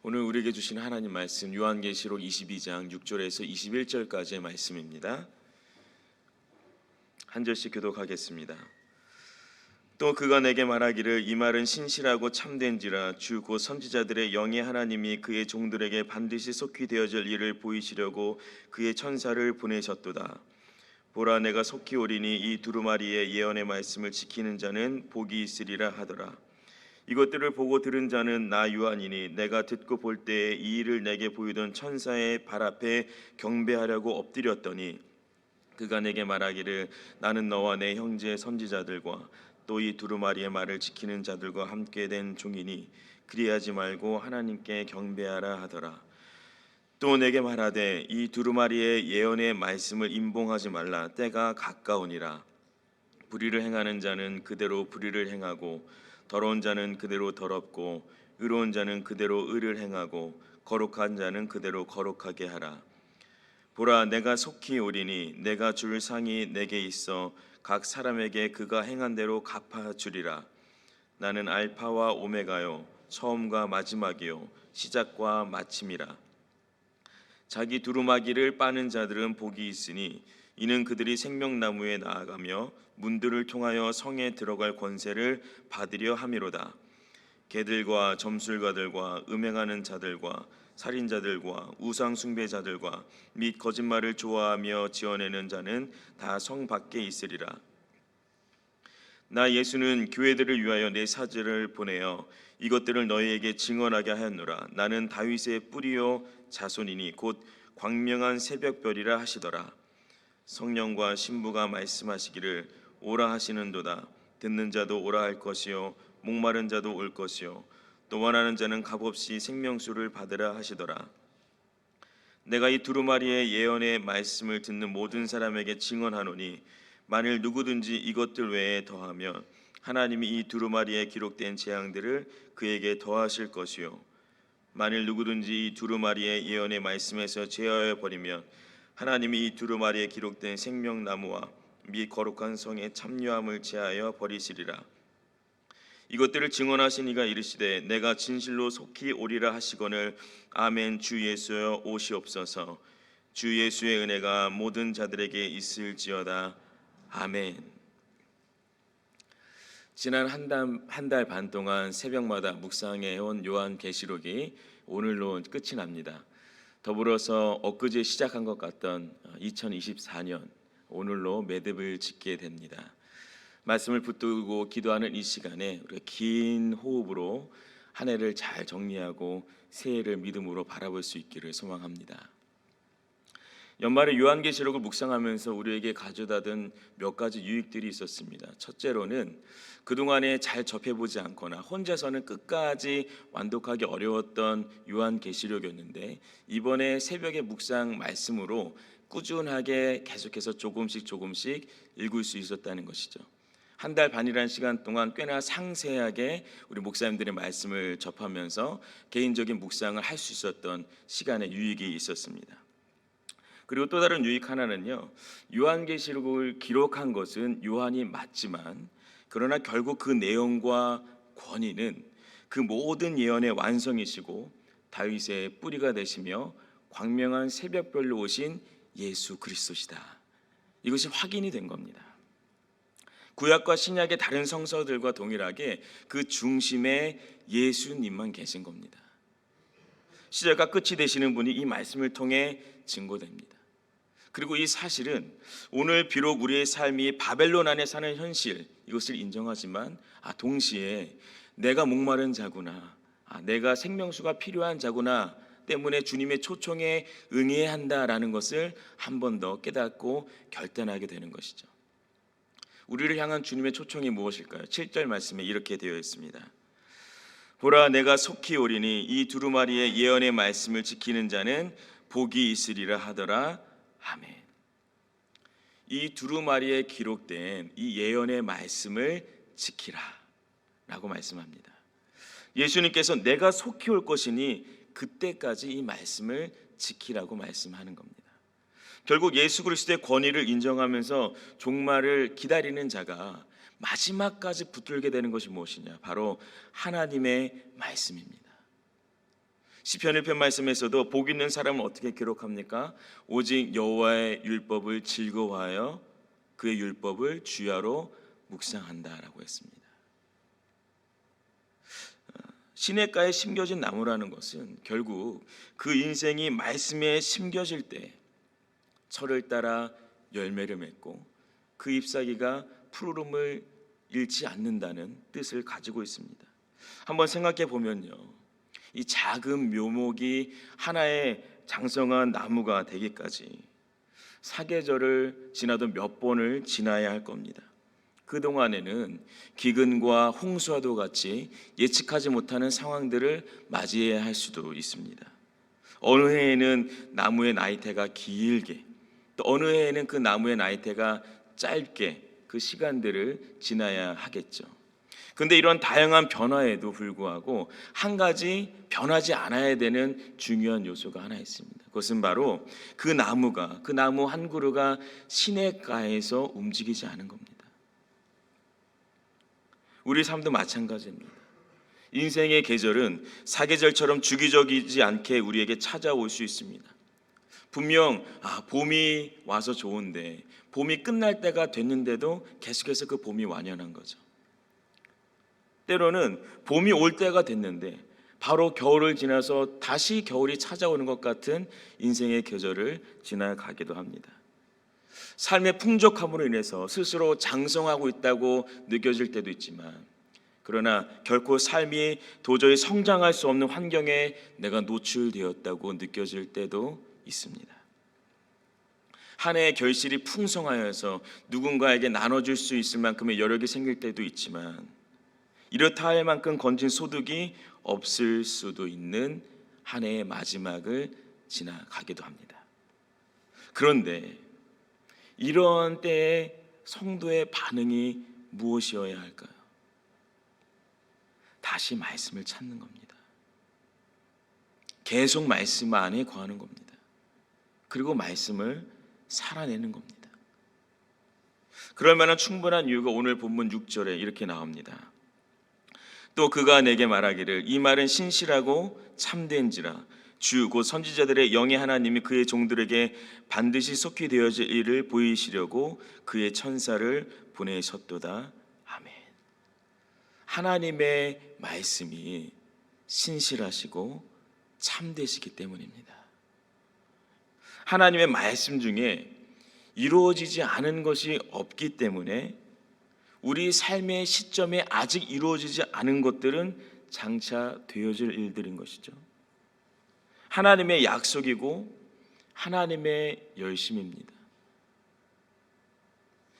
오늘 우리에게 주신 하나님 말씀 요한계시록 22장 6절에서 21절까지의 말씀입니다. 한 절씩 교독하겠습니다. 또 그가 내게 말하기를 이 말은 신실하고 참된지라 주 곧 선지자들의 영의 하나님이 그의 종들에게 반드시 속히 되어질 일을 보이시려고 그의 천사를 보내셨도다. 보라 내가 속히 오리니 이 두루마리의 예언의 말씀을 지키는 자는 복이 있으리라 하더라. 이것들을 보고 들은 자는 나 요한이니 내가 듣고 볼 때에 이 일을 내게 보이던 천사의 발 앞에 경배하려고 엎드렸더니 그가 내게 말하기를 나는 너와 내 형제 선지자들과 또 이 두루마리의 말을 지키는 자들과 함께 된 종이니 그리하지 말고 하나님께 경배하라 하더라. 또 내게 말하되 이 두루마리의 예언의 말씀을 임봉하지 말라. 때가 가까우니라. 불의를 행하는 자는 그대로 불의를 행하고 더러운 자는 그대로 더럽고 의로운 자는 그대로 의를 행하고 거룩한 자는 그대로 거룩하게 하라. 보라 내가 속히 오리니 내가 줄 상이 내게 있어 각 사람에게 그가 행한 대로 갚아 주리라. 나는 알파와 오메가요 처음과 마지막이요 시작과 마침이라. 자기 두루마기를 빠는 자들은 복이 있으니 이는 그들이 생명나무에 나아가며 문들을 통하여 성에 들어갈 권세를 받으려 함이로다. 개들과 점술가들과 음행하는 자들과 살인자들과 우상 숭배자들과 및 거짓말을 좋아하며 지어내는 자는 다 성 밖에 있으리라. 나 예수는 교회들을 위하여 내 사자를 보내어 이것들을 너희에게 증언하게 하였노라. 나는 다윗의 뿌리요 자손이니 곧 광명한 새벽별이라 하시더라. 성령과 신부가 말씀하시기를 오라 하시는도다. 듣는 자도 오라 할 것이요 목마른 자도 올 것이요 또 원하는 자는 값없이 생명수를 받으라 하시더라. 내가 이 두루마리의 예언의 말씀을 듣는 모든 사람에게 증언하노니 만일 누구든지 이것들 외에 더하면 하나님이 이 두루마리에 기록된 재앙들을 그에게 더하실 것이요 만일 누구든지 이 두루마리의 예언의 말씀에서 제하여 버리면 하나님이 이 두루마리에 기록된 생명나무와 및 거룩한 성의 참여함을 제하여 버리시리라. 이것들을 증언하신 이가 이르시되 내가 진실로 속히 오리라 하시거늘 아멘. 주 예수여 오시옵소서. 주 예수의 은혜가 모든 자들에게 있을지어다. 아멘. 지난 한 달 반 동안 새벽마다 묵상해온 요한계시록이 오늘로 끝이 납니다. 더불어서 엊그제 시작한 것 같던 2024년 오늘로 매듭을 짓게 됩니다. 말씀을 붙들고 기도하는 이 시간에 우리가 긴 호흡으로 한 해를 잘 정리하고 새해를 믿음으로 바라볼 수 있기를 소망합니다. 연말에 요한계시록을 묵상하면서 우리에게 가져다든 몇 가지 유익들이 있었습니다. 첫째로는 그동안에 잘 접해보지 않거나 혼자서는 끝까지 완독하기 어려웠던 요한계시록이었는데 이번에 새벽의 묵상 말씀으로 꾸준하게 계속해서 조금씩 읽을 수 있었다는 것이죠. 한 달 반이라는 시간 동안 꽤나 상세하게 우리 목사님들의 말씀을 접하면서 개인적인 묵상을 할 수 있었던 시간의 유익이 있었습니다. 그리고 또 다른 유익 하나는요, 요한계시록을 기록한 것은 요한이 맞지만 그러나 결국 그 내용과 권위는 그 모든 예언의 완성이시고 다윗의 뿌리가 되시며 광명한 새벽별로 오신 예수 그리스도시다. 이것이 확인이 된 겁니다. 구약과 신약의 다른 성서들과 동일하게 그 중심에 예수님만 계신 겁니다. 시작과 끝이 되시는 분이 이 말씀을 통해 증거됩니다. 그리고 이 사실은 오늘 비록 우리의 삶이 바벨론 안에 사는 현실 이것을 인정하지만 동시에 내가 목마른 자구나, 내가 생명수가 필요한 자구나 때문에 주님의 초청에 응해야 한다라는 것을 한 번 더 깨닫고 결단하게 되는 것이죠. 우리를 향한 주님의 초청이 무엇일까요? 7절 말씀에 이렇게 되어 있습니다. 보라 내가 속히 오리니 이 두루마리의 예언의 말씀을 지키는 자는 복이 있으리라 하더라. 아멘. 이 두루마리에 기록된 이 예언의 말씀을 지키라 라고 말씀합니다. 예수님께서 내가 속히 올 것이니 그때까지 이 말씀을 지키라고 말씀하는 겁니다. 결국 예수 그리스도의 권위를 인정하면서 종말을 기다리는 자가 마지막까지 붙들게 되는 것이 무엇이냐? 바로 하나님의 말씀입니다. 시편 1편 말씀에서도 복 있는 사람은 어떻게 기록합니까? 오직 여호와의 율법을 즐거워하여 그의 율법을 주야로 묵상한다라고 했습니다. 시냇가에 심겨진 나무라는 것은 결국 그 인생이 말씀에 심겨질 때 철을 따라 열매를 맺고 그 잎사귀가 푸르름을 잃지 않는다는 뜻을 가지고 있습니다. 한번 생각해 보면요, 이 작은 묘목이 하나의 장성한 나무가 되기까지 사계절을 지나도 몇 번을 지나야 할 겁니다. 그동안에는 기근과 홍수와도 같이 예측하지 못하는 상황들을 맞이해야 할 수도 있습니다. 어느 해에는 나무의 나이테가 길게, 또 어느 해에는 그 나무의 나이테가 짧게 그 시간들을 지나야 하겠죠. 그런데 이런 다양한 변화에도 불구하고 한 가지 변하지 않아야 되는 중요한 요소가 하나 있습니다. 그것은 바로 그 나무 한 그루가 시냇가에서 움직이지 않은 겁니다. 우리 삶도 마찬가지입니다. 인생의 계절은 사계절처럼 주기적이지 않게 우리에게 찾아올 수 있습니다. 분명 봄이 와서 좋은데 봄이 끝날 때가 됐는데도 계속해서 그 봄이 완연한 거죠. 때로는 봄이 올 때가 됐는데 바로 겨울을 지나서 다시 겨울이 찾아오는 것 같은 인생의 계절을 지나가기도 합니다. 삶의 풍족함으로 인해서 스스로 장성하고 있다고 느껴질 때도 있지만, 그러나 결코 삶이 도저히 성장할 수 없는 환경에 내가 노출되었다고 느껴질 때도 있습니다. 한 해의 결실이 풍성하여서 누군가에게 나눠줄 수 있을 만큼의 여력이 생길 때도 있지만, 이렇다 할 만큼 건진 소득이 없을 수도 있는 한 해의 마지막을 지나가기도 합니다. 그런데 이런 때에 성도의 반응이 무엇이어야 할까요? 다시 말씀을 찾는 겁니다. 계속 말씀 안에 거하는 겁니다. 그리고 말씀을 살아내는 겁니다. 그럴 만한 충분한 이유가 오늘 본문 6절에 이렇게 나옵니다. 또 그가 내게 말하기를 이 말은 신실하고 참된지라 주 곧 선지자들의 영의 하나님이 그의 종들에게 반드시 속히 되어질 일을 보이시려고 그의 천사를 보내셨도다. 아멘. 하나님의 말씀이 신실하시고 참되시기 때문입니다. 하나님의 말씀 중에 이루어지지 않은 것이 없기 때문에 우리 삶의 시점에 아직 이루어지지 않은 것들은 장차 되어질 일들인 것이죠. 하나님의 약속이고 하나님의 열심입니다.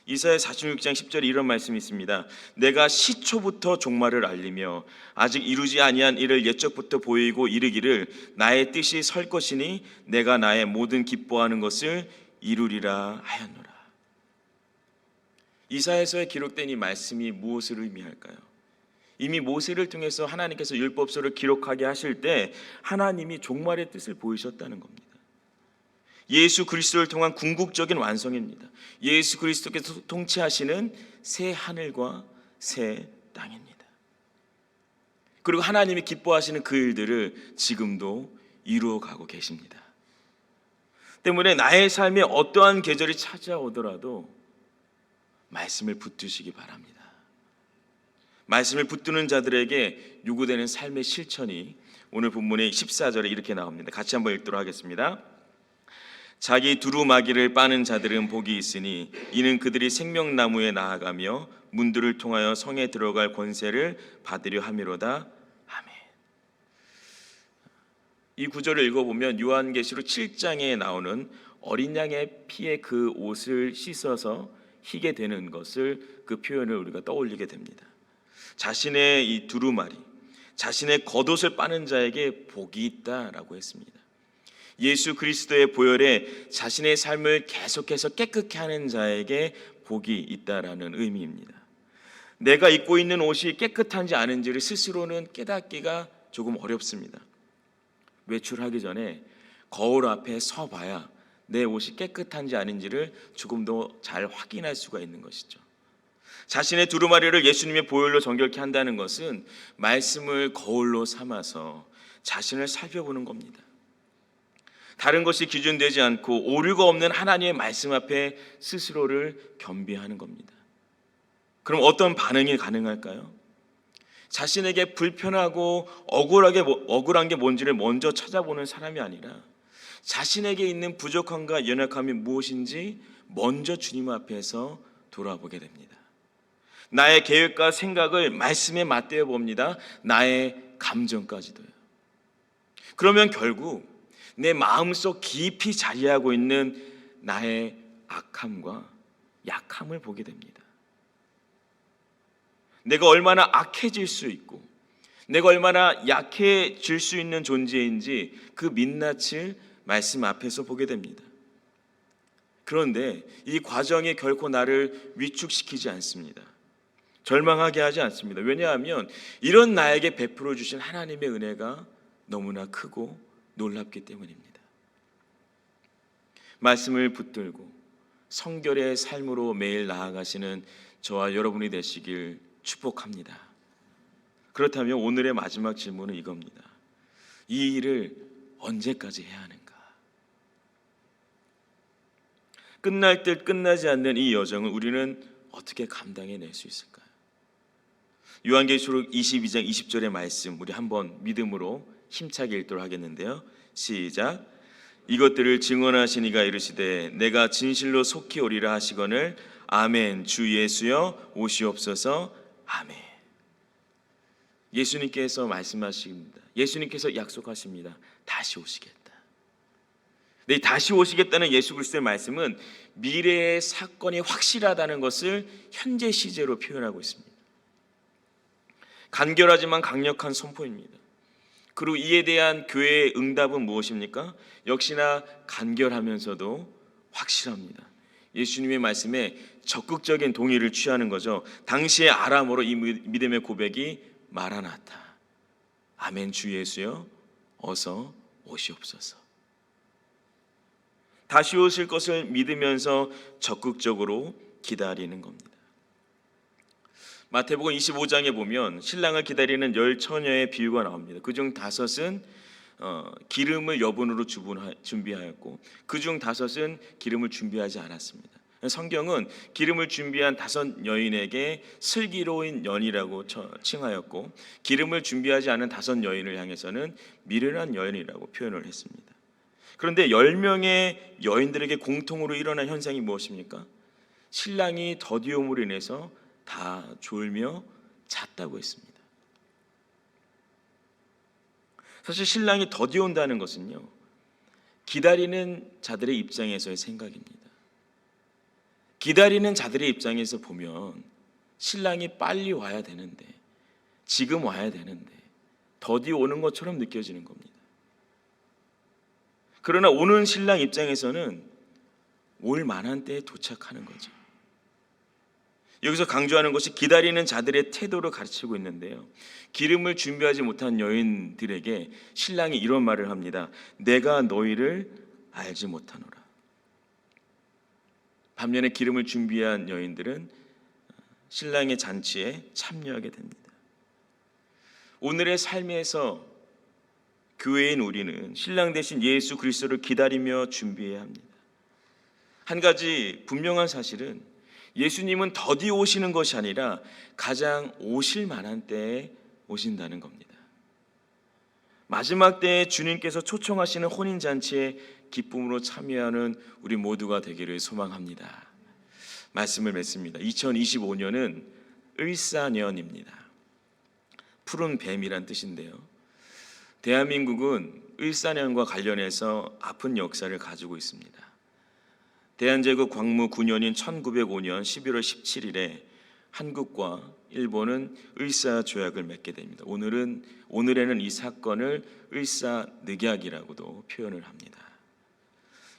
이사야 46장 10절에 이런 말씀이 있습니다. 내가 시초부터 종말을 알리며 아직 이루지 아니한 일을 옛적부터 보이고 이르기를 나의 뜻이 설 것이니 내가 나의 모든 기뻐하는 것을 이루리라 하였노라. 이사야서에 기록된 이 말씀이 무엇을 의미할까요? 이미 모세를 통해서 하나님께서 율법서를 기록하게 하실 때 하나님이 종말의 뜻을 보이셨다는 겁니다. 예수 그리스도를 통한 궁극적인 완성입니다. 예수 그리스도께서 통치하시는 새 하늘과 새 땅입니다. 그리고 하나님이 기뻐하시는 그 일들을 지금도 이루어가고 계십니다. 때문에 나의 삶에 어떠한 계절이 찾아오더라도 말씀을 붙드시기 바랍니다. 말씀을 붙드는 자들에게 요구되는 삶의 실천이 오늘 본문의 14절에 이렇게 나옵니다. 같이 한번 읽도록 하겠습니다. 자기 두루마기를 빠는 자들은 복이 있으니 이는 그들이 생명나무에 나아가며 문들을 통하여 성에 들어갈 권세를 받으려 함이로다. 아멘. 이 구절을 읽어보면 요한계시록 7장에 나오는 어린 양의 피에 그 옷을 씻어서 희게 되는 것을, 그 표현을 우리가 떠올리게 됩니다. 자신의 이 두루마리, 자신의 겉옷을 빠는 자에게 복이 있다라고 했습니다. 예수 그리스도의 보혈에 자신의 삶을 계속해서 깨끗게 하는 자에게 복이 있다라는 의미입니다. 내가 입고 있는 옷이 깨끗한지 아닌지를 스스로는 깨닫기가 조금 어렵습니다. 외출하기 전에 거울 앞에 서봐야 내 옷이 깨끗한지 아닌지를 조금 더 잘 확인할 수가 있는 것이죠. 자신의 두루마리를 예수님의 보혈로 정결케 한다는 것은 말씀을 거울로 삼아서 자신을 살펴보는 겁니다. 다른 것이 기준되지 않고 오류가 없는 하나님의 말씀 앞에 스스로를 겸비하는 겁니다. 그럼 어떤 반응이 가능할까요? 자신에게 불편하고 억울한 게 뭔지를 먼저 찾아보는 사람이 아니라 자신에게 있는 부족함과 연약함이 무엇인지 먼저 주님 앞에서 돌아보게 됩니다. 나의 계획과 생각을 말씀에 맞대어 봅니다. 나의 감정까지도요. 그러면 결국 내 마음속 깊이 자리하고 있는 나의 악함과 약함을 보게 됩니다. 내가 얼마나 악해질 수 있고 내가 얼마나 약해질 수 있는 존재인지 그 민낯을 말씀 앞에서 보게 됩니다. 그런데 이 과정이 결코 나를 위축시키지 않습니다. 절망하게 하지 않습니다. 왜냐하면 이런 나에게 베풀어 주신 하나님의 은혜가 너무나 크고 놀랍기 때문입니다. 말씀을 붙들고 성결의 삶으로 매일 나아가시는 저와 여러분이 되시길 축복합니다. 그렇다면 오늘의 마지막 질문은 이겁니다. 이 일을 언제까지 해야 하는가? 끝날 듯 끝나지 않는 이 여정을 우리는 어떻게 감당해낼 수 있을까요? 요한계시록 22장 20절의 말씀 우리 한번 믿음으로 힘차게 읽도록 하겠는데요. 시작. 이것들을 증언하신 이가 이르시되 내가 진실로 속히 오리라 하시거늘 아멘. 주 예수여 오시옵소서. 아멘. 예수님께서 말씀하십니다. 예수님께서 약속하십니다. 다시 오시겠다. 네, 다시 오시겠다는 예수 그리스도의 말씀은 미래의 사건이 확실하다는 것을 현재 시제로 표현하고 있습니다. 간결하지만 강력한 선포입니다. 그리고 이에 대한 교회의 응답은 무엇입니까? 역시나 간결하면서도 확실합니다. 예수님의 말씀에 적극적인 동의를 취하는 거죠. 당시의 아람어로 이 믿음의 고백이 마라나타, 아멘. 주 예수여 어서 오시옵소서. 다시 오실 것을 믿으면서 적극적으로 기다리는 겁니다. 마태복음 25장에 보면 신랑을 기다리는 10처녀의 비유가 나옵니다. 그중 5은 기름을 여분으로 준비하였고 그중 5은 기름을 준비하지 않았습니다. 성경은 기름을 준비한 5 여인에게 슬기로운 연이라고 칭하였고 기름을 준비하지 않은 5 여인을 향해서는 미련한 여인이라고 표현을 했습니다. 그런데 10명의 여인들에게 공통으로 일어난 현상이 무엇입니까? 신랑이 더디움으로 인해서 다 졸며 잤다고 했습니다. 사실 신랑이 더디온다는 것은요, 기다리는 자들의 입장에서의 생각입니다. 기다리는 자들의 입장에서 보면 신랑이 빨리 와야 되는데, 지금 와야 되는데 더디 오는 것처럼 느껴지는 겁니다. 그러나 오는 신랑 입장에서는 올 만한 때에 도착하는 거죠. 여기서 강조하는 것이 기다리는 자들의 태도를 가르치고 있는데요. 기름을 준비하지 못한 여인들에게 신랑이 이런 말을 합니다. 내가 너희를 알지 못하노라. 반면에 기름을 준비한 여인들은 신랑의 잔치에 참여하게 됩니다. 오늘의 삶에서 교회인 우리는 신랑 대신 예수 그리스도를 기다리며 준비해야 합니다. 한 가지 분명한 사실은 예수님은 더디 오시는 것이 아니라 가장 오실 만한 때에 오신다는 겁니다. 마지막 때에 주님께서 초청하시는 혼인잔치에 기쁨으로 참여하는 우리 모두가 되기를 소망합니다. 말씀을 맺습니다. 2025년은 을사년입니다. 푸른 뱀이란 뜻인데요. 대한민국은 을사년과 관련해서 아픈 역사를 가지고 있습니다. 대한제국 광무 9년인 1905년 11월 17일에 한국과 일본은 을사조약을 맺게 됩니다. 오늘에는 이 사건을 을사늑약이라고도 표현을 합니다.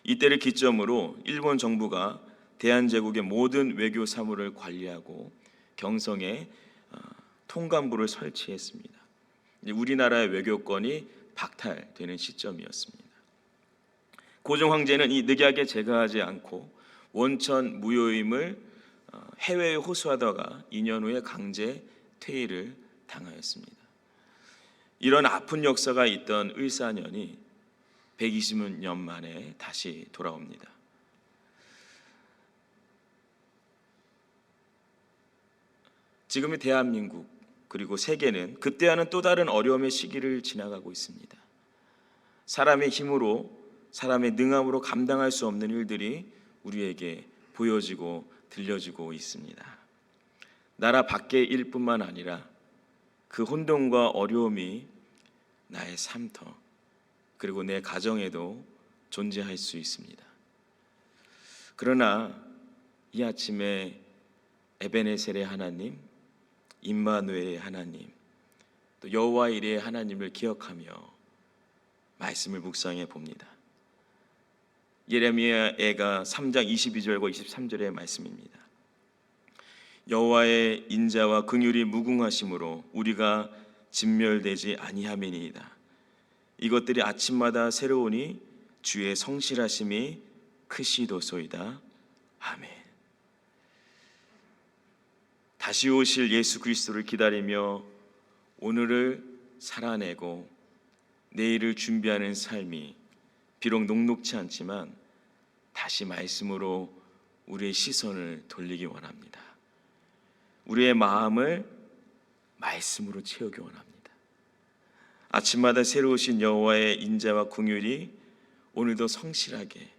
이때를 기점으로 일본 정부가 대한제국의 모든 외교 사무를 관리하고 경성에 통감부를 설치했습니다. 우리나라의 외교권이 박탈되는 시점이었습니다. 고종 황제는 이 늑약에 제거하지 않고 원천 무효임을 해외에 호소하다가 2년 후에 강제 퇴위를 당하였습니다. 이런 아픈 역사가 있던 을사년이 120년 만에 다시 돌아옵니다. 지금의 대한민국 그리고 세계는 그때와는 또 다른 어려움의 시기를 지나가고 있습니다. 사람의 힘으로, 사람의 능함으로 감당할 수 없는 일들이 우리에게 보여지고 들려지고 있습니다. 나라 밖의 일뿐만 아니라 그 혼돈과 어려움이 나의 삶터 그리고 내 가정에도 존재할 수 있습니다. 그러나 이 아침에 에베네셀의 하나님, 임마누엘의 하나님, 또 여호와 이레의 하나님을 기억하며 말씀을 묵상해 봅니다. 예레미야가 3장 22절과 23절의 말씀입니다. 여호와의 인자와 긍휼이 무궁하심으로 우리가 진멸되지 아니함이니이다. 이것들이 아침마다 새로우니 주의 성실하심이 크시도소이다. 아멘. 다시 오실 예수 그리스도를 기다리며 오늘을 살아내고 내일을 준비하는 삶이 비록 녹록치 않지만 다시 말씀으로 우리의 시선을 돌리기 원합니다. 우리의 마음을 말씀으로 채우기 원합니다. 아침마다 새로우신 여호와의 인자와 긍휼이 오늘도 성실하게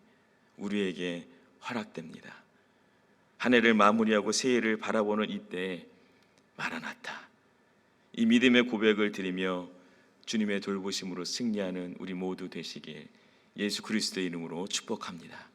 우리에게 허락됩니다. 한 해를 마무리하고 새해를 바라보는 이때에 마라나타, 이 믿음의 고백을 드리며 주님의 돌보심으로 승리하는 우리 모두 되시길 예수 그리스도의 이름으로 축복합니다.